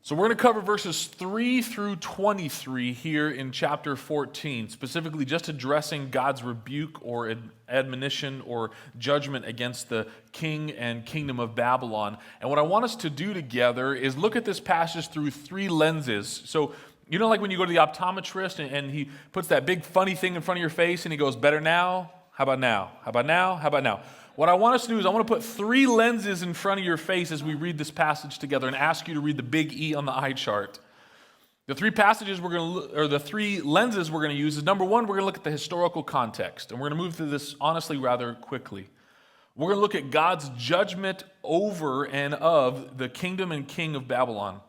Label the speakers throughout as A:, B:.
A: So we're going to cover verses 3 through 23 here in chapter 14, specifically just addressing God's rebuke or admonition or judgment against the king and kingdom of Babylon. And what I want us to do together is look at this passage through three lenses. So, you know, like when you go to the optometrist and he puts that big funny thing in front of your face and he goes, better now? How about now? How about now? How about now? What I want us to do is I want to put three lenses in front of your face as we read this passage together and ask you to read the big E on the eye chart. The three passages the three lenses we're going to use is, number one, we're going to look at the historical context, and we're going to move through this honestly rather quickly. We're going to look at God's judgment over and of the kingdom and king of Babylon.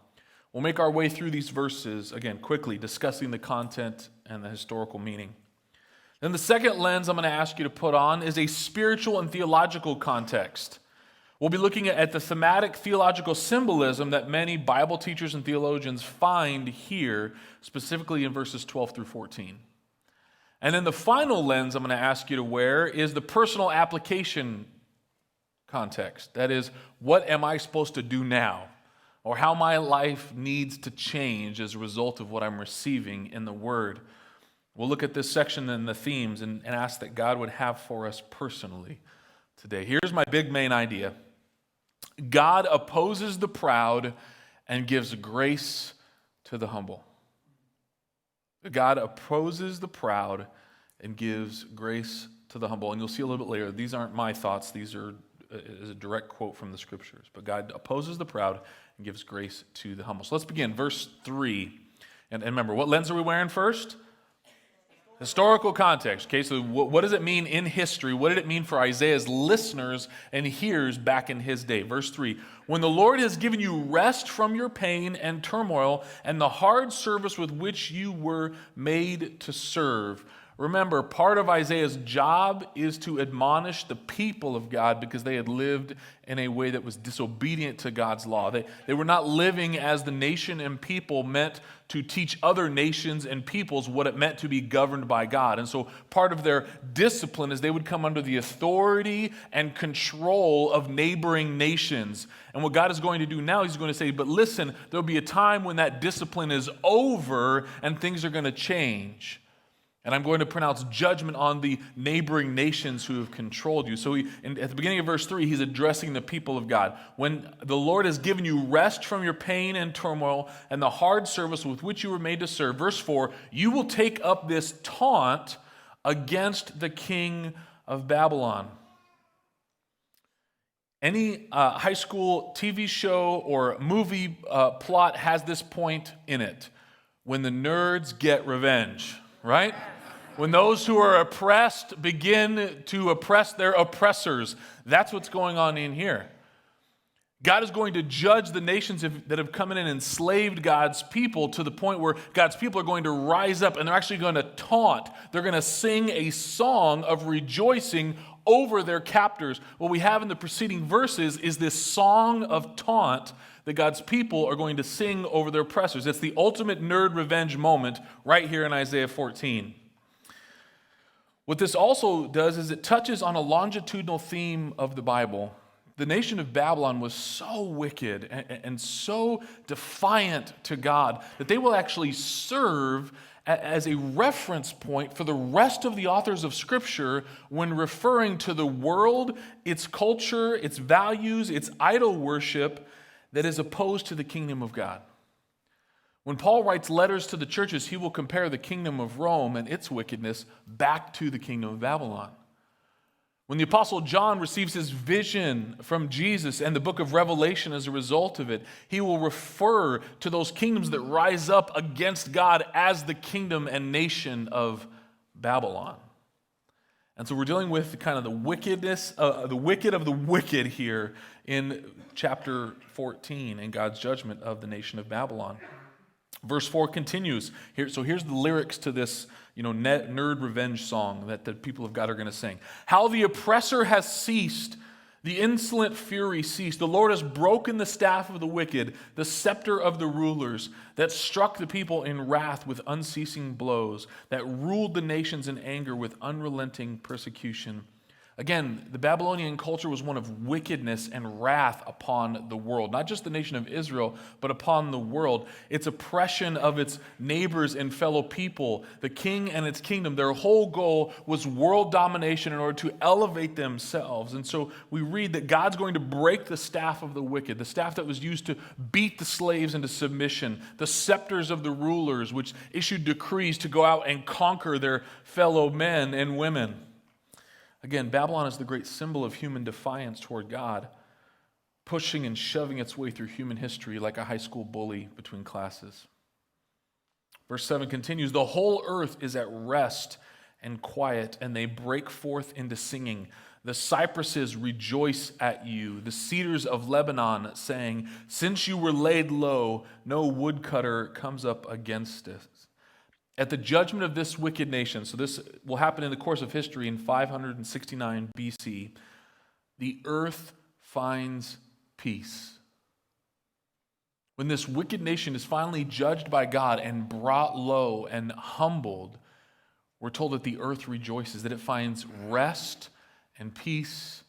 A: We'll make our way through these verses, again, quickly, discussing the content and the historical meaning. Then the second lens I'm going to ask you to put on is a spiritual and theological context. We'll be looking at the thematic theological symbolism that many Bible teachers and theologians find here, specifically in verses 12 through 14. And then the final lens I'm going to ask you to wear is the personal application context. That is, what am I supposed to do now? Or how my life needs to change as a result of what I'm receiving in the Word. We'll look at this section and the themes and ask that God would have for us personally today. Here's my big main idea. God opposes the proud and gives grace to the humble. God opposes the proud and gives grace to the humble. And you'll see a little bit later, these aren't my thoughts. These are is a direct quote from the Scriptures. But God opposes the proud and gives grace to the humble. So let's begin. Verse 3. And remember, what lens are we wearing first? Historical context. Okay, so what does it mean in history? What did it mean for Isaiah's listeners and hearers back in his day? Verse 3, when the Lord has given you rest from your pain and turmoil and the hard service with which you were made to serve. Remember, part of Isaiah's job is to admonish the people of God because they had lived in a way that was disobedient to God's law. They were not living as the nation and people meant to teach other nations and peoples what it meant to be governed by God. And so part of their discipline is they would come under the authority and control of neighboring nations. And what God is going to do now, he's going to say, but listen, there'll be a time when that discipline is over and things are going to change. And I'm going to pronounce judgment on the neighboring nations who have controlled you. So at the beginning of verse 3, he's addressing the people of God. When the Lord has given you rest from your pain and turmoil and the hard service with which you were made to serve. Verse 4, you will take up this taunt against the king of Babylon. Any high school TV show or movie plot has this point in it. When the nerds get revenge. Right? When those who are oppressed begin to oppress their oppressors. That's what's going on in here. God is going to judge the nations that have come in and enslaved God's people to the point where God's people are going to rise up and they're actually going to taunt. They're going to sing a song of rejoicing over their captors. What we have in the preceding verses is this song of taunt that God's people are going to sing over their oppressors. It's the ultimate nerd revenge moment right here in Isaiah 14. What this also does is it touches on a longitudinal theme of the Bible. The nation of Babylon was so wicked and so defiant to God that they will actually serve as a reference point for the rest of the authors of Scripture when referring to the world, its culture, its values, its idol worship that is opposed to the kingdom of God. When Paul writes letters to the churches, he will compare the kingdom of Rome and its wickedness back to the kingdom of Babylon. When the Apostle John receives his vision from Jesus and the book of Revelation as a result of it, he will refer to those kingdoms that rise up against God as the kingdom and nation of Babylon. And so we're dealing with kind of the wickedness, the wicked of the wicked here in chapter 14 and God's judgment of the nation of Babylon. Verse 4 continues. So here's the lyrics to this, nerd revenge song that the people of God are going to sing. How the oppressor has ceased, the insolent fury ceased. The Lord has broken the staff of the wicked, the scepter of the rulers, that struck the people in wrath with unceasing blows, that ruled the nations in anger with unrelenting persecution. Again, the Babylonian culture was one of wickedness and wrath upon the world, not just the nation of Israel, but upon the world. Its oppression of its neighbors and fellow people, the king and its kingdom, their whole goal was world domination in order to elevate themselves. And so we read that God's going to break the staff of the wicked, the staff that was used to beat the slaves into submission, the scepters of the rulers, which issued decrees to go out and conquer their fellow men and women. Again, Babylon is the great symbol of human defiance toward God, pushing and shoving its way through human history like a high school bully between classes. Verse 7 continues, the whole earth is at rest and quiet, and they break forth into singing. The cypresses rejoice at you, the cedars of Lebanon, saying, since you were laid low, no woodcutter comes up against us. At the judgment of this wicked nation, so this will happen in the course of history in 569 BC, the earth finds peace. When this wicked nation is finally judged by God and brought low and humbled, we're told that the earth rejoices, that it finds rest and peace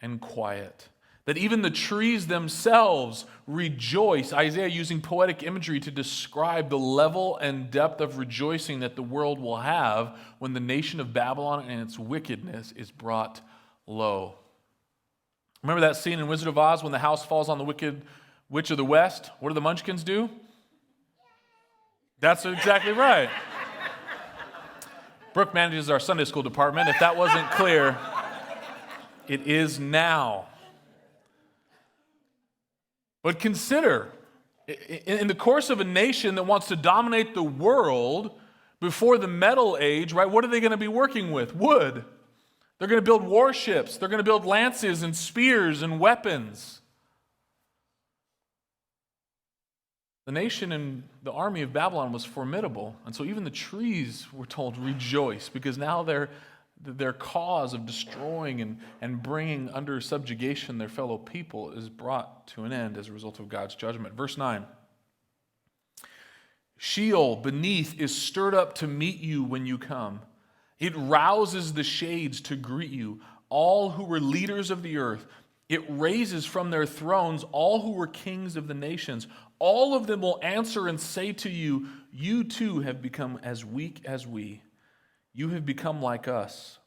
A: and quiet. That even the trees themselves rejoice. Isaiah using poetic imagery to describe the level and depth of rejoicing that the world will have when the nation of Babylon and its wickedness is brought low. Remember that scene in Wizard of Oz when the house falls on the wicked witch of the West? What do the Munchkins do? That's exactly right. Brooke manages our Sunday school department. If that wasn't clear, it is now. But consider, in the course of a nation that wants to dominate the world before the Metal Age, right, what are they going to be working with? Wood. They're going to build warships. They're going to build lances and spears and weapons. The nation and the army of Babylon was formidable. And so even the trees, we're told, rejoice, because now their cause of destroying and bringing under subjugation their fellow people is brought to an end as a result of God's judgment. Verse 9, Sheol beneath is stirred up to meet you when you come. It rouses the shades to greet you, all who were leaders of the earth. It raises from their thrones all who were kings of the nations. All of them will answer and say to you, you too have become as weak as we. You have become like us.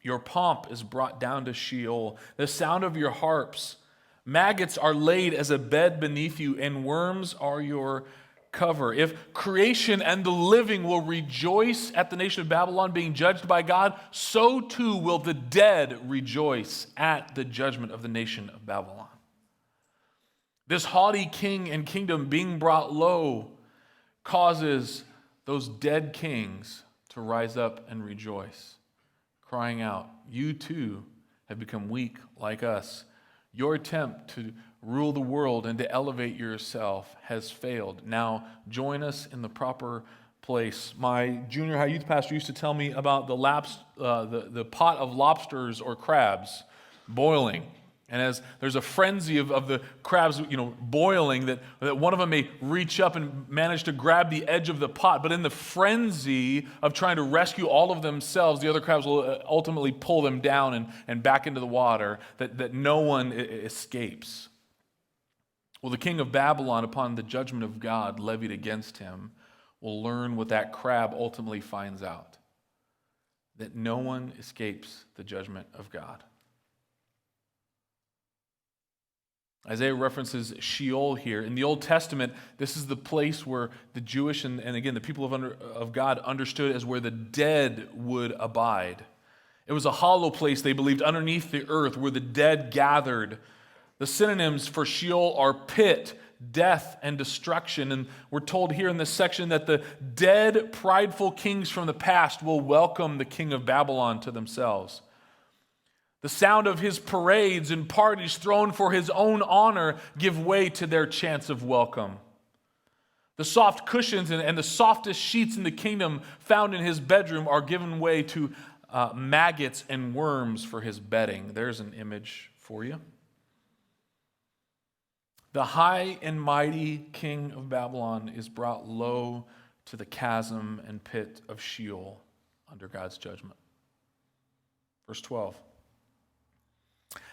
A: Your pomp is brought down to Sheol. The sound of your harps. Maggots are laid as a bed beneath you, and worms are your cover. If creation and the living will rejoice at the nation of Babylon being judged by God, so too will the dead rejoice at the judgment of the nation of Babylon. This haughty king and kingdom being brought low causes those dead kings to rise up and rejoice, crying out, you too have become weak like us. Your attempt to rule the world and to elevate yourself has failed. Now join us in the proper place. My junior high youth pastor used to tell me about the pot of lobsters or crabs boiling. And as there's a frenzy of the crabs, boiling, that one of them may reach up and manage to grab the edge of the pot. But in the frenzy of trying to rescue all of themselves, the other crabs will ultimately pull them down and back into the water, that no one escapes. Well, the king of Babylon, upon the judgment of God levied against him, will learn what that crab ultimately finds out, that no one escapes the judgment of God. Isaiah references Sheol here. In the Old Testament, this is the place where the Jewish and again, the people of God understood as where the dead would abide. It was a hollow place, they believed, underneath the earth where the dead gathered. The synonyms for Sheol are pit, death, and destruction. And we're told here in this section that the dead, prideful kings from the past will welcome the king of Babylon to themselves. The sound of his parades and parties thrown for his own honor give way to their chants of welcome. The soft cushions and the softest sheets in the kingdom found in his bedroom are given way to maggots and worms for his bedding. There's an image for you. The high and mighty king of Babylon is brought low to the chasm and pit of Sheol under God's judgment. Verse 12.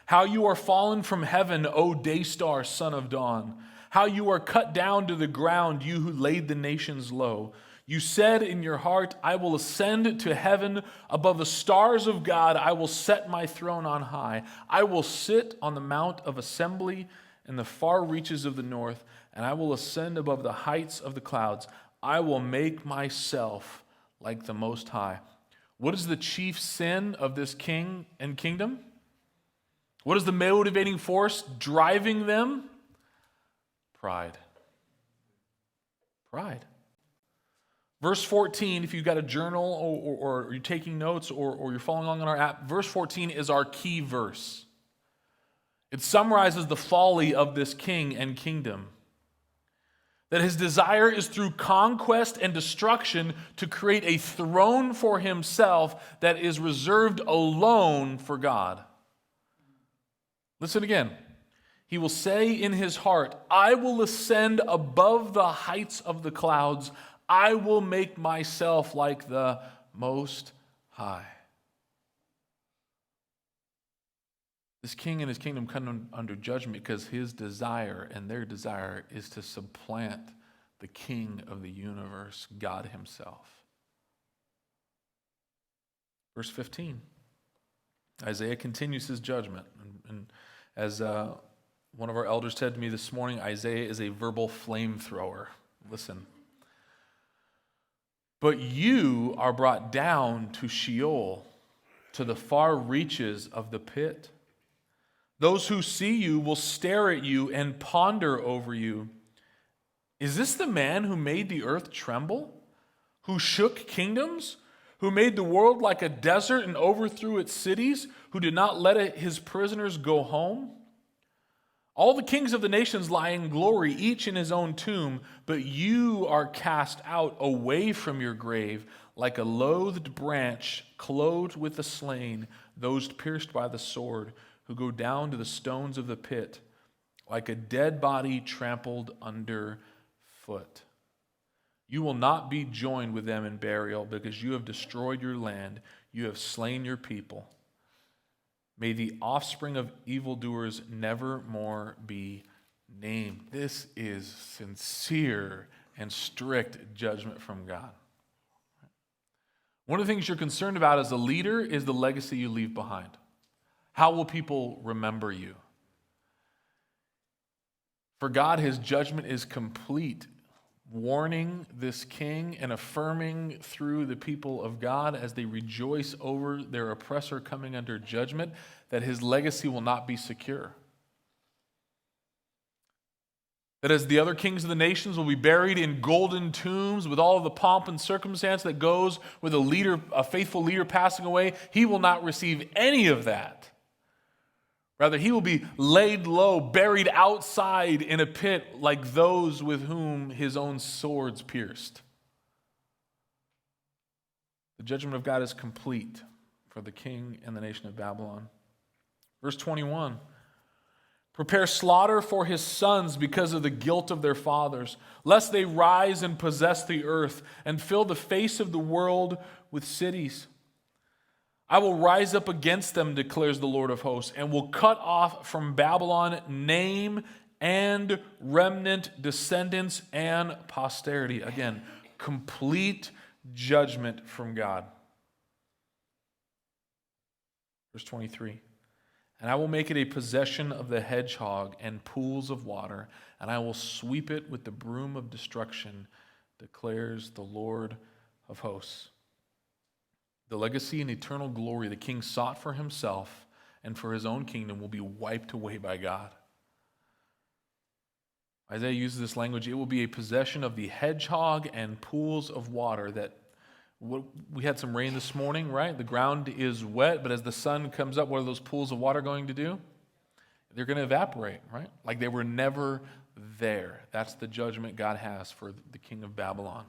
A: How you are fallen from heaven, O day star, son of dawn. How you are cut down to the ground, you who laid the nations low. You said in your heart, I will ascend to heaven above the stars of God. I will set my throne on high. I will sit on the mount of assembly in the far reaches of the north, and I will ascend above the heights of the clouds. I will make myself like the Most High. What is the chief sin of this king and kingdom? What is the motivating force driving them? Pride. Pride. Verse 14, if you've got a journal or you're taking notes or you're following along on our app, verse 14 is our key verse. It summarizes the folly of this king and kingdom. That his desire is through conquest and destruction to create a throne for himself that is reserved alone for God. Listen again. He will say in his heart, I will ascend above the heights of the clouds. I will make myself like the Most High. This king and his kingdom come under judgment because his desire and their desire is to supplant the king of the universe, God himself. Verse 15. Isaiah continues his judgment. And as one of our elders said to me this morning, Isaiah is a verbal flamethrower. Listen. But you are brought down to Sheol, to the far reaches of the pit. Those who see you will stare at you and ponder over you. Is this the man who made the earth tremble? Who shook kingdoms? Who made the world like a desert and overthrew its cities? Who did not let his prisoners go home? All the kings of the nations lie in glory, each in his own tomb, but you are cast out away from your grave like a loathed branch clothed with the slain, those pierced by the sword, who go down to the stones of the pit, like a dead body trampled underfoot. You will not be joined with them in burial, because you have destroyed your land, you have slain your people. May the offspring of evildoers never more be named. This is sincere and strict judgment from God. One of the things you're concerned about as a leader is the legacy you leave behind. How will people remember you? For God, his judgment is complete, warning this king and affirming through the people of God as they rejoice over their oppressor coming under judgment that his legacy will not be secure. That as the other kings of the nations will be buried in golden tombs with all of the pomp and circumstance that goes with a faithful leader passing away, he will not receive any of that. Rather, he will be laid low, buried outside in a pit like those with whom his own swords pierced. The judgment of God is complete for the king and the nation of Babylon. Verse 21, prepare slaughter for his sons because of the guilt of their fathers, lest they rise and possess the earth and fill the face of the world with cities. I will rise up against them, declares the Lord of hosts, and will cut off from Babylon name and remnant, descendants and posterity. Again, complete judgment from God. Verse 23. And I will make it a possession of the hedgehog and pools of water, and I will sweep it with the broom of destruction, declares the Lord of hosts. The legacy and eternal glory the king sought for himself and for his own kingdom will be wiped away by God. Isaiah uses this language, it will be a possession of the hedgehog and pools of water. That we had some rain this morning, right? The ground is wet, but as the sun comes up, what are those pools of water going to do? They're going to evaporate, right? Like they were never there. That's the judgment God has for the king of Babylon.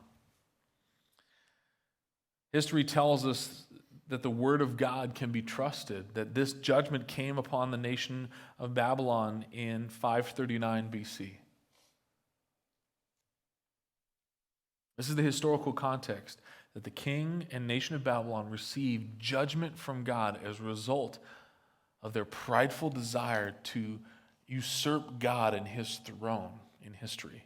A: History tells us that the word of God can be trusted, that this judgment came upon the nation of Babylon in 539 BC. This is the historical context, that the king and nation of Babylon received judgment from God as a result of their prideful desire to usurp God and his throne in history,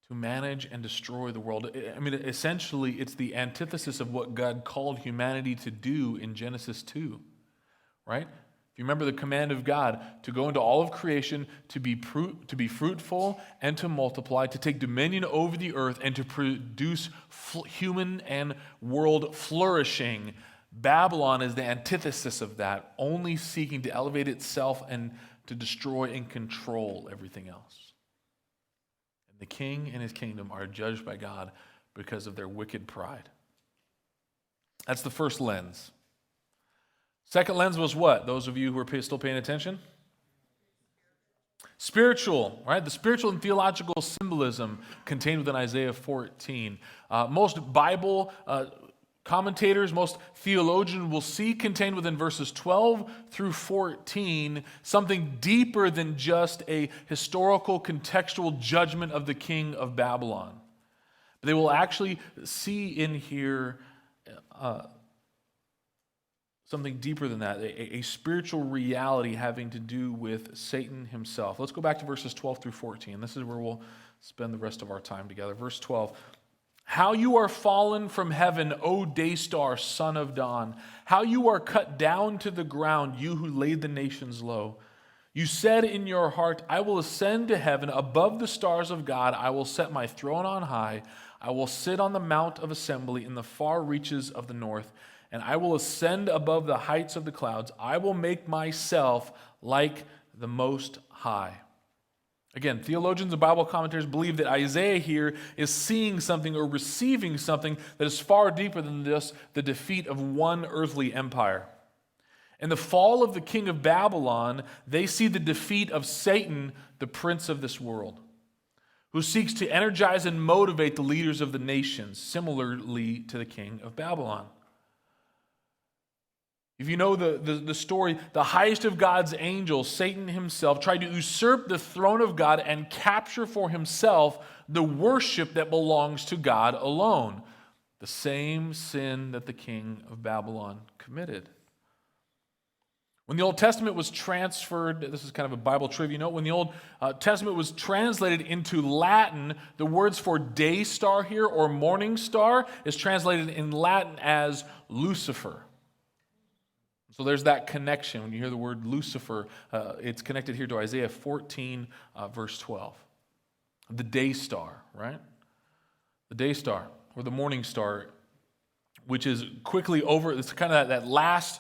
A: to manage and destroy the world. I mean, essentially, it's the antithesis of what God called humanity to do in Genesis 2, right? If you remember the command of God to go into all of creation, to be fruitful and to multiply, to take dominion over the earth and to produce human and world flourishing, Babylon is the antithesis of that, only seeking to elevate itself and to destroy and control everything else. And the king and his kingdom are judged by God because of their wicked pride. That's the first lens. Second lens was what? Those of you who are still paying attention? Spiritual, right? The spiritual and theological symbolism contained within Isaiah 14. Most Bible commentators, most theologians will see contained within verses 12 through 14 something deeper than just a historical contextual judgment of the king of Babylon. They will actually see in here something deeper than that, a spiritual reality having to do with Satan himself. Let's go back to verses 12 through 14. This is where we'll spend the rest of our time together. Verse 12. How you are fallen from heaven, O day star, son of dawn. How you are cut down to the ground, you who laid the nations low. You said in your heart, I will ascend to heaven above the stars of God. I will set my throne on high. I will sit on the mount of assembly in the far reaches of the north. And I will ascend above the heights of the clouds. I will make myself like the Most High. Again, theologians and Bible commentators believe that Isaiah here is seeing something or receiving something that is far deeper than just the defeat of one earthly empire. In the fall of the king of Babylon, they see the defeat of Satan, the prince of this world, who seeks to energize and motivate the leaders of the nations, similarly to the king of Babylon. If you know the story, the highest of God's angels, Satan himself, tried to usurp the throne of God and capture for himself the worship that belongs to God alone. The same sin that the king of Babylon committed. When the Old Testament was transferred, this is kind of a Bible trivia note, when the Old Testament was translated into Latin, the words for day star here or morning star is translated in Latin as Lucifer. So there's that connection. When you hear the word Lucifer, it's connected here to Isaiah 14, verse 12. The day star, right? The day star, or the morning star, which is quickly over. It's kind of that last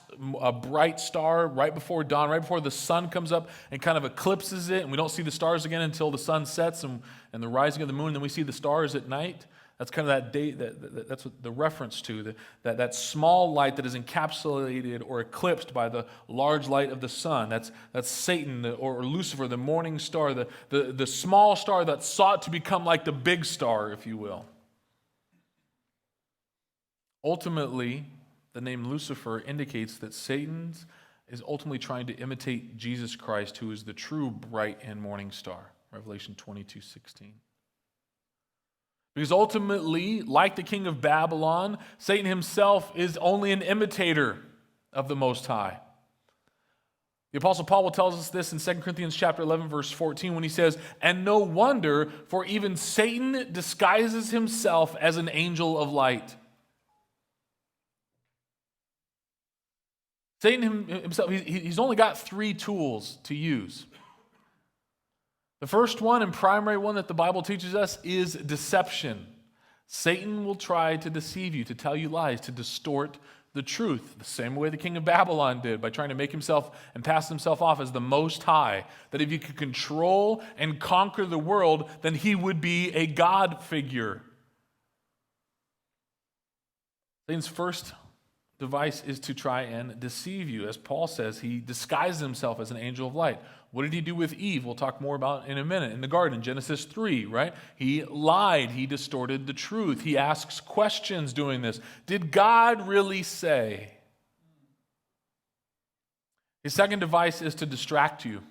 A: bright star right before dawn, right before the sun comes up and kind of eclipses it. And we don't see the stars again until the sun sets and the rising of the moon. And then we see the stars at night. That's kind of that day, that's what the reference to, that small light that is encapsulated or eclipsed by the large light of the sun. That's Satan, or Lucifer, the morning star, the small star that sought to become like the big star, if you will. Ultimately, the name Lucifer indicates that Satan is ultimately trying to imitate Jesus Christ, who is the true bright and morning star. Revelation 22:16. Because ultimately, like the king of Babylon, Satan himself is only an imitator of the Most High. The Apostle Paul tells us this in 2 Corinthians chapter 11, verse 14, when he says, and no wonder, for even Satan disguises himself as an angel of light. Satan himself, he's only got 3 tools to use. The first one and primary one that the Bible teaches us is deception. Satan will try to deceive you, to tell you lies, to distort the truth, the same way the king of Babylon did by trying to make himself and pass himself off as the Most High, that if he could control and conquer the world, then he would be a God figure. Satan's first device is to try and deceive you. As Paul says, he disguised himself as an angel of light. What did he do with Eve? We'll talk more about in a minute. In the garden, Genesis 3, right? He lied. He distorted the truth. He asks questions doing this. Did God really say? His second device is to distract you,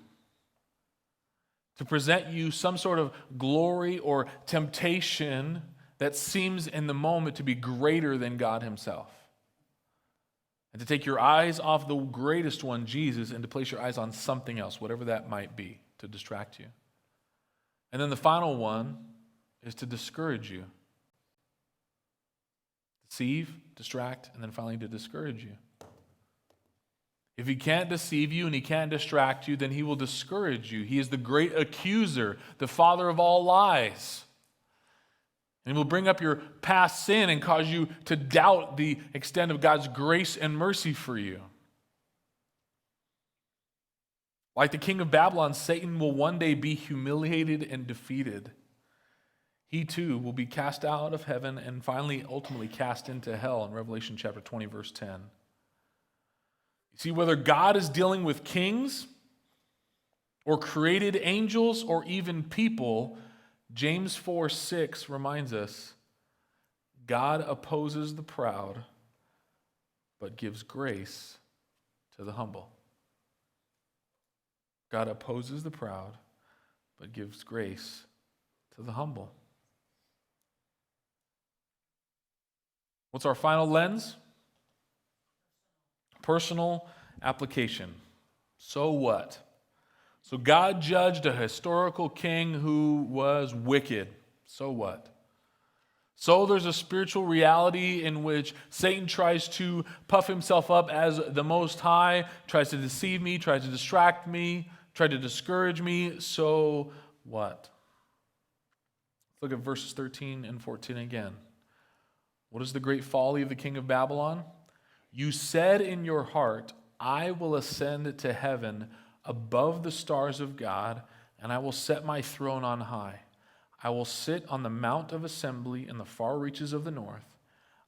A: to present you some sort of glory or temptation that seems in the moment to be greater than God himself. And to take your eyes off the greatest one, Jesus, and to place your eyes on something else, whatever that might be, to distract you. And then the final one is to discourage you. Deceive, distract, and then finally to discourage you. If he can't deceive you and he can't distract you, then he will discourage you. He is the great accuser, the father of all lies. And he will bring up your past sin and cause you to doubt the extent of God's grace and mercy for you. Like the king of Babylon, Satan will one day be humiliated and defeated. He too will be cast out of heaven and finally, ultimately cast into hell in Revelation chapter 20, verse 10. You see, whether God is dealing with kings or created angels or even people, James 4:6 reminds us, God opposes the proud, but gives grace to the humble. God opposes the proud, but gives grace to the humble. What's our final lens? Personal application. So what? So God judged a historical king who was wicked. So what? So there's a spiritual reality in which Satan tries to puff himself up as the Most High, tries to deceive me, tries to distract me, tries to discourage me. So what? Look at verses 13 and 14 again. What is the great folly of the king of Babylon? You said in your heart, I will ascend to heaven above the stars of God, and I will set my throne on high. I will sit on the mount of assembly in the far reaches of the north.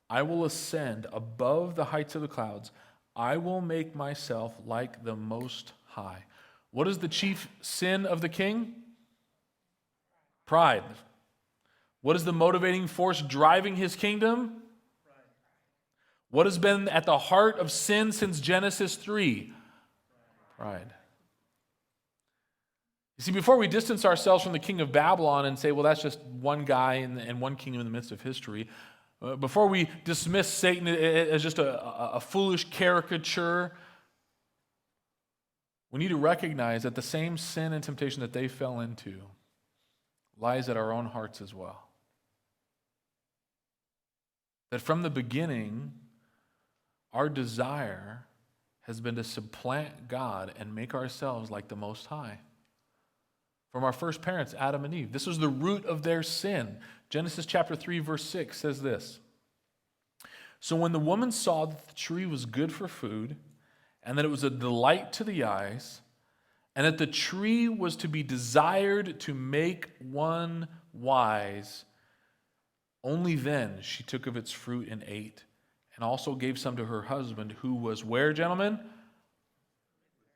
A: I will ascend above the heights of the clouds. I will make myself like the Most High. What is the chief sin of the king? Pride. What is the motivating force driving his kingdom? What has been at the heart of sin since Genesis 3? Pride. You see, before we distance ourselves from the king of Babylon and say, well, that's just one guy and one kingdom in the midst of history, before we dismiss Satan as just a foolish caricature, we need to recognize that the same sin and temptation that they fell into lies at our own hearts as well. That from the beginning, our desire has been to supplant God and make ourselves like the Most High. From our first parents, Adam and Eve. This was the root of their sin. Genesis chapter 3, verse 6 says this. So when the woman saw that the tree was good for food, and that it was a delight to the eyes, and that the tree was to be desired to make one wise, only then she took of its fruit and ate, and also gave some to her husband, who was where, gentlemen?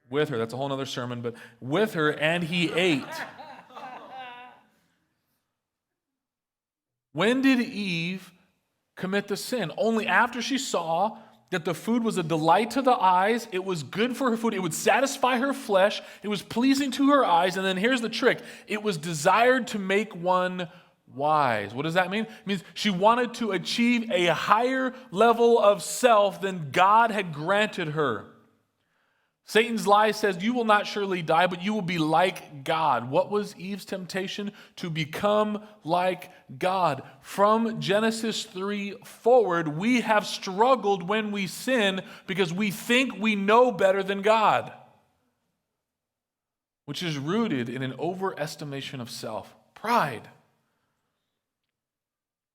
A: With her. That's a whole other sermon, but with her, and he ate. When did Eve commit the sin? Only after she saw that the food was a delight to the eyes, it was good for her food, it would satisfy her flesh, it was pleasing to her eyes, and then here's the trick, it was desired to make one wise. What does that mean? It means she wanted to achieve a higher level of self than God had granted her. Satan's lie says, you will not surely die, but you will be like God. What was Eve's temptation? To become like God. From Genesis 3 forward, we have struggled when we sin because we think we know better than God, which is rooted in an overestimation of self. Pride.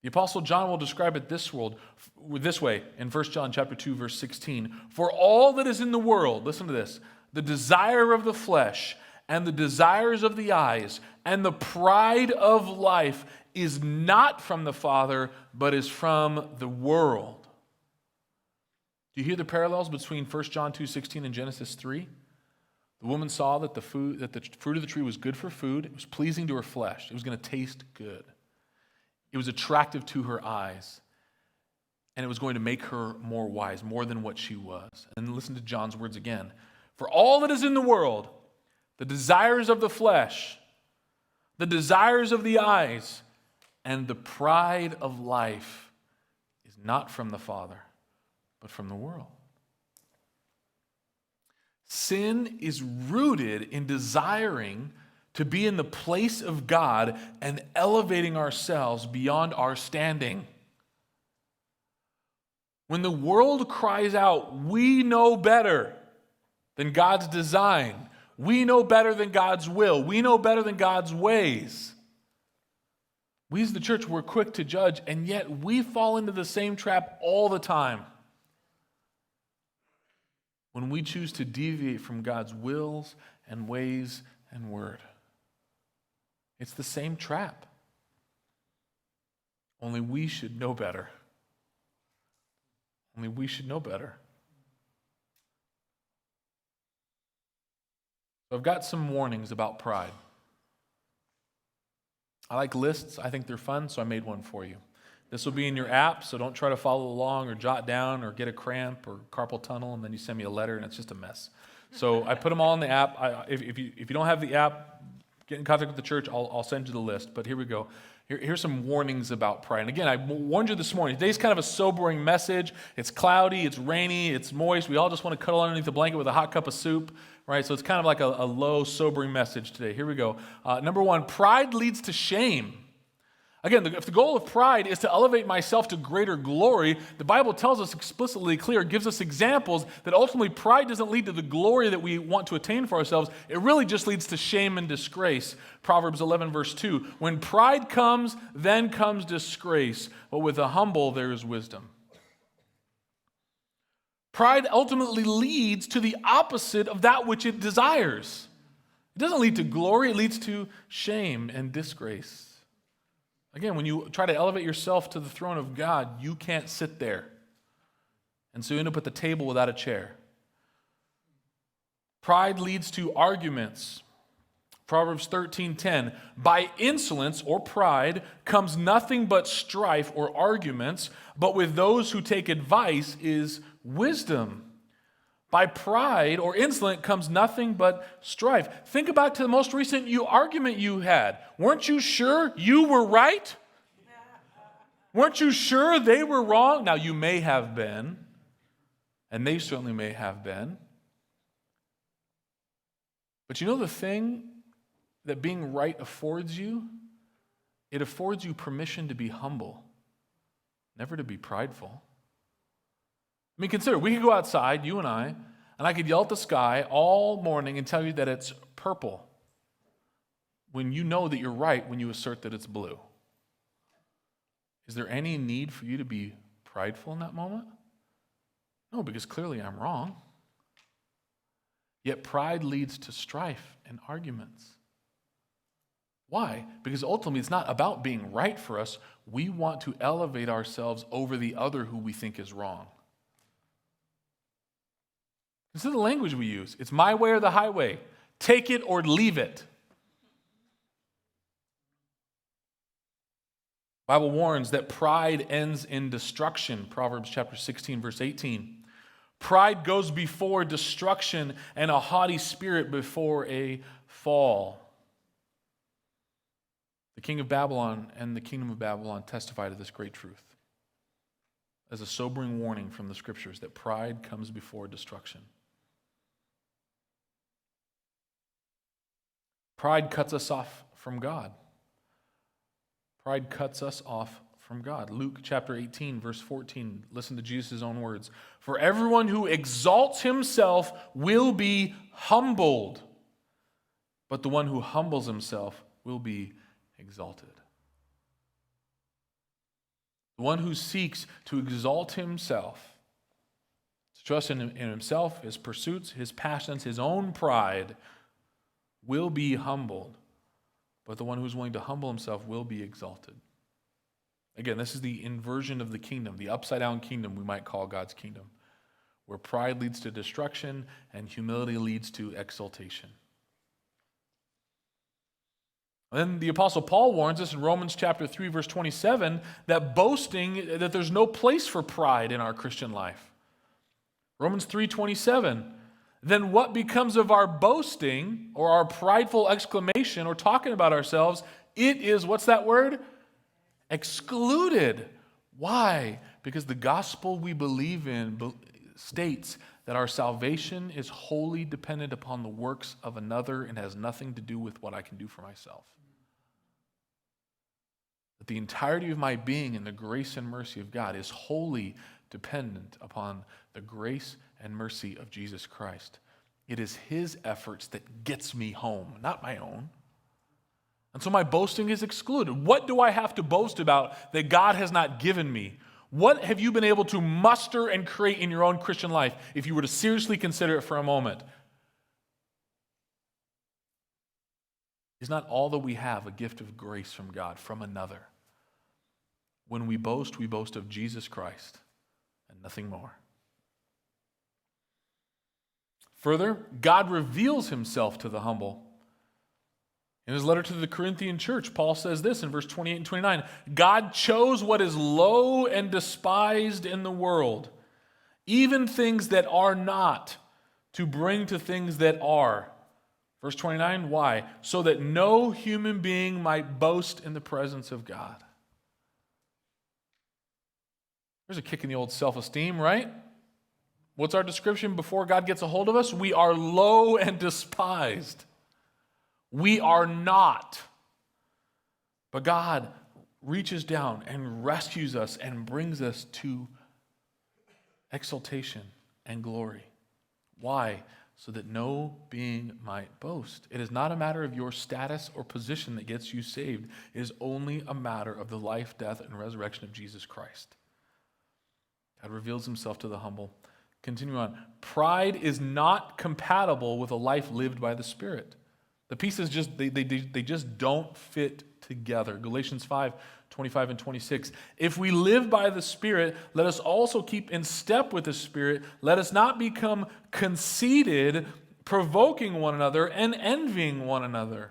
A: The Apostle John will describe it this way in 1 John chapter 2, verse 16. For all that is in the world, listen to this, the desire of the flesh and the desires of the eyes and the pride of life is not from the Father, but is from the world. Do you hear the parallels between 1 John 2:16 and Genesis 3? The woman saw that the fruit of the tree was good for food. It was pleasing to her flesh. It was going to taste good. It was attractive to her eyes, and it was going to make her more wise, more than what she was. And listen to John's words again. For all that is in the world, the desires of the flesh, the desires of the eyes, and the pride of life is not from the Father, but from the world. Sin is rooted in desiring to be in the place of God and elevating ourselves beyond our standing. When the world cries out, we know better than God's design, we know better than God's will, we know better than God's ways, we as the church, we're quick to judge, and yet we fall into the same trap all the time. When we choose to deviate from God's wills and ways and word. It's the same trap. Only we should know better. Only we should know better. So I've got some warnings about pride. I like lists. I think they're fun, so I made one for you. This will be in your app, so don't try to follow along or jot down or get a cramp or carpal tunnel, and then you send me a letter, and it's just a mess. So I put them all in the app. If you don't have the app, get in contact with the church. I'll send you the list. But here we go. Here's some warnings about pride. And again, I warned you this morning. Today's kind of a sobering message. It's cloudy, it's rainy, it's moist. We all just want to cuddle underneath the blanket with a hot cup of soup, right? So it's kind of like a low, sobering message today. Here we go. Number one, pride leads to shame. Again, if the goal of pride is to elevate myself to greater glory, the Bible tells us explicitly clear, gives us examples that ultimately pride doesn't lead to the glory that we want to attain for ourselves. It really just leads to shame and disgrace. Proverbs 11, verse 2, when pride comes, then comes disgrace, but with the humble there is wisdom. Pride ultimately leads to the opposite of that which it desires. It doesn't lead to glory, it leads to shame and disgrace. Again, when you try to elevate yourself to the throne of God, you can't sit there. And so you end up at the table without a chair. Pride leads to arguments. Proverbs 13:10, by insolence or pride comes nothing but strife or arguments, but with those who take advice is wisdom. By pride or insolence comes nothing but strife. Think about the most recent argument you had. Weren't you sure you were right? Weren't you sure they were wrong? Now, you may have been, and they certainly may have been. But you know the thing that being right affords you? It affords you permission to be humble, never to be prideful. I mean, consider, we could go outside, you and I could yell at the sky all morning and tell you that it's purple when you know that you're right when you assert that it's blue. Is there any need for you to be prideful in that moment? No, because clearly I'm wrong. Yet pride leads to strife and arguments. Why? Because ultimately it's not about being right for us. We want to elevate ourselves over the other who we think is wrong. Consider the language we use. It's my way or the highway. Take it or leave it. The Bible warns that pride ends in destruction. Proverbs chapter 16, verse 18. Pride goes before destruction and a haughty spirit before a fall. The king of Babylon and the kingdom of Babylon testify to this great truth as a sobering warning from the scriptures that pride comes before destruction. Pride cuts us off from God. Pride cuts us off from God. Luke chapter 18, verse 14. Listen to Jesus' own words. For everyone who exalts himself will be humbled, but the one who humbles himself will be exalted. The one who seeks to exalt himself, to trust in himself, his pursuits, his passions, his own pride, will be humbled, but the one who's willing to humble himself will be exalted. Again, this is the inversion of the kingdom, the upside-down kingdom we might call God's kingdom, where pride leads to destruction and humility leads to exaltation. And then the Apostle Paul warns us in Romans chapter 3, verse 27, that boasting, that there's no place for pride in our Christian life. Romans 3:27. Then what becomes of our boasting or our prideful exclamation or talking about ourselves? It is, what's that word? Excluded. Why? Because the gospel we believe in states that our salvation is wholly dependent upon the works of another and has nothing to do with what I can do for myself. That the entirety of my being in the grace and mercy of God is wholly dependent upon the grace and mercy of Jesus Christ. It is his efforts that gets me home, not my own. And so my boasting is excluded. What do I have to boast about that God has not given me? What have you been able to muster and create in your own Christian life if you were to seriously consider it for a moment? Is not all that we have a gift of grace from God, from another? When we boast of Jesus Christ and nothing more. Further, God reveals himself to the humble. In his letter to the Corinthian church, Paul says this in verse 28 and 29, God chose what is low and despised in the world, even things that are not, to bring to things that are. Verse 29, why? So that no human being might boast in the presence of God. There's a kick in the old self-esteem, right? What's our description before God gets a hold of us? We are low and despised. We are not. But God reaches down and rescues us and brings us to exaltation and glory. Why? So that no being might boast. It is not a matter of your status or position that gets you saved. It is only a matter of the life, death, and resurrection of Jesus Christ. God reveals himself to the humble. Continue on. Pride is not compatible with a life lived by the Spirit. The pieces they just don't fit together. Galatians 5:25 and 26. If we live by the Spirit, let us also keep in step with the Spirit. Let us not become conceited, provoking one another and envying one another.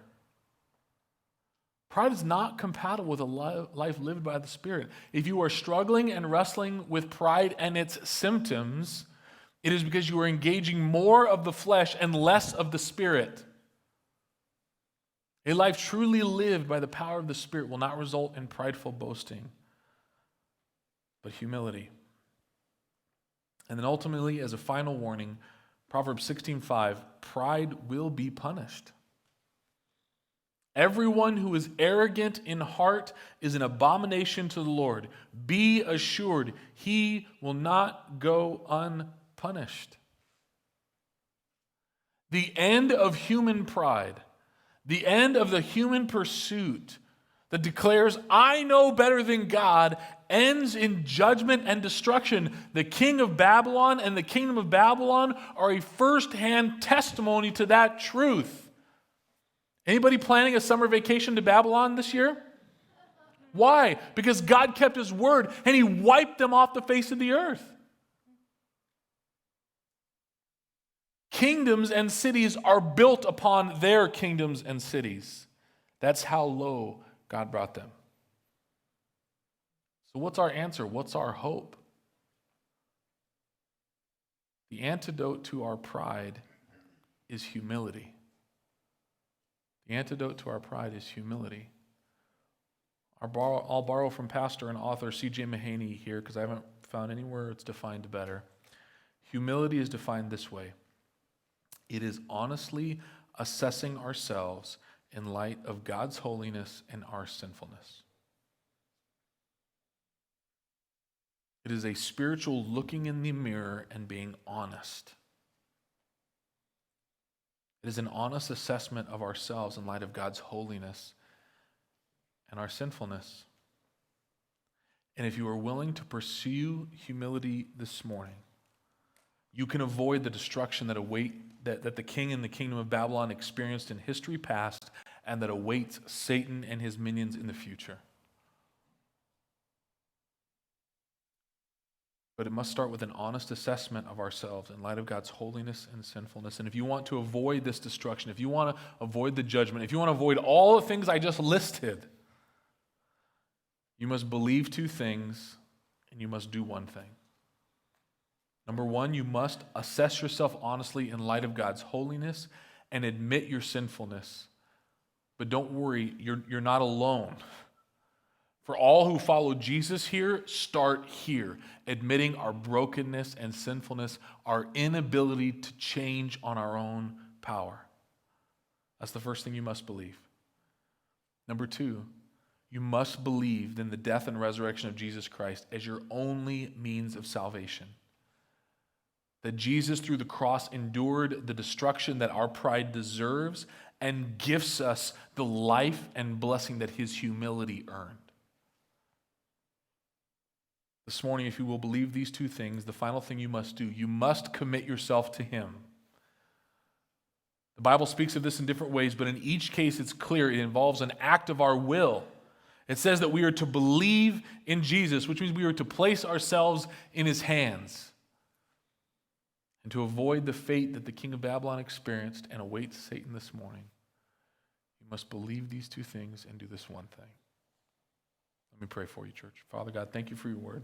A: Pride is not compatible with a life lived by the Spirit. If you are struggling and wrestling with pride and its symptoms, it is because you are engaging more of the flesh and less of the Spirit. A life truly lived by the power of the Spirit will not result in prideful boasting, but humility. And then ultimately, as a final warning, Proverbs 16:5, pride will be punished. Everyone who is arrogant in heart is an abomination to the Lord. Be assured, he will not go unpunished. The end of human pride, the end of the human pursuit that declares, I know better than God, ends in judgment and destruction. The king of Babylon and the kingdom of Babylon are a first-hand testimony to that truth. Anybody planning a summer vacation to Babylon this year? Why? Because God kept his word and he wiped them off the face of the earth. Kingdoms and cities are built upon their kingdoms and cities. That's how low God brought them. So what's our answer? What's our hope? The antidote to our pride is humility. The antidote to our pride is humility. I'll borrow from pastor and author C.J. Mahaney here because I haven't found anywhere it's defined better. Humility is defined this way. It is honestly assessing ourselves in light of God's holiness and our sinfulness. It is a spiritual looking in the mirror and being honest. It is an honest assessment of ourselves in light of God's holiness and our sinfulness. And if you are willing to pursue humility this morning, you can avoid the destruction that the king and the kingdom of Babylon experienced in history past and that awaits Satan and his minions in the future. But it must start with an honest assessment of ourselves in light of God's holiness and sinfulness. And if you want to avoid this destruction, if you want to avoid the judgment, if you want to avoid all the things I just listed, you must believe two things and you must do one thing. Number one, you must assess yourself honestly in light of God's holiness and admit your sinfulness. But don't worry, you're not alone. For all who follow Jesus here, start here, admitting our brokenness and sinfulness, our inability to change on our own power. That's the first thing you must believe. Number two, you must believe in the death and resurrection of Jesus Christ as your only means of salvation. That Jesus, through the cross, endured the destruction that our pride deserves and gifts us the life and blessing that his humility earned. This morning, if you will believe these two things, the final thing you must do, you must commit yourself to him. The Bible speaks of this in different ways, but in each case it's clear it involves an act of our will. It says that we are to believe in Jesus, which means we are to place ourselves in his hands. And to avoid the fate that the king of Babylon experienced and awaits Satan this morning, you must believe these two things and do this one thing. Let me pray for you, church. Father God, thank you for your word.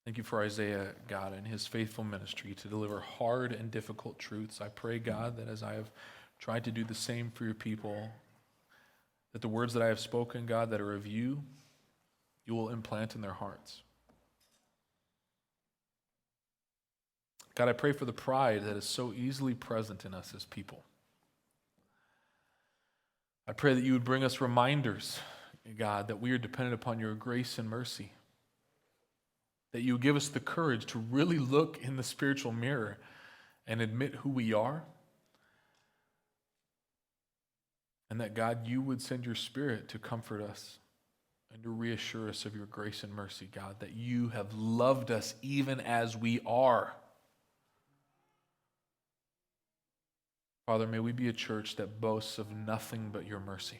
A: Thank you for Isaiah, God, and his faithful ministry to deliver hard and difficult truths. I pray, God, that as I have tried to do the same for your people, that the words that I have spoken, God, that are of you, you will implant in their hearts. God, I pray for the pride that is so easily present in us as people. I pray that you would bring us reminders, God, that we are dependent upon your grace and mercy. That you would give us the courage to really look in the spiritual mirror and admit who we are. And that, God, you would send your Spirit to comfort us and to reassure us of your grace and mercy, God, that you have loved us even as we are. Father, may we be a church that boasts of nothing but your mercy.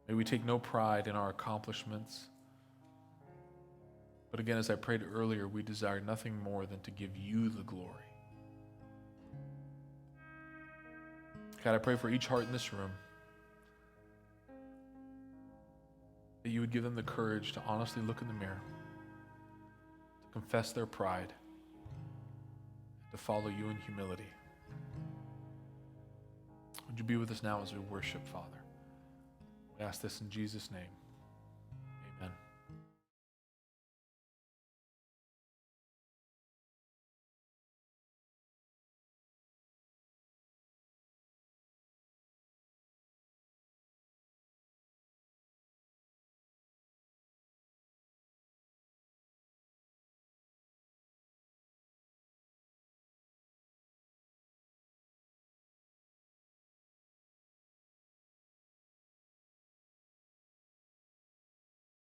A: May we take no pride in our accomplishments. But again, as I prayed earlier, we desire nothing more than to give you the glory. God, I pray for each heart in this room that you would give them the courage to honestly look in the mirror, to confess their pride, to follow you in humility. Would you be with us now as we worship, Father? We ask this in Jesus' name.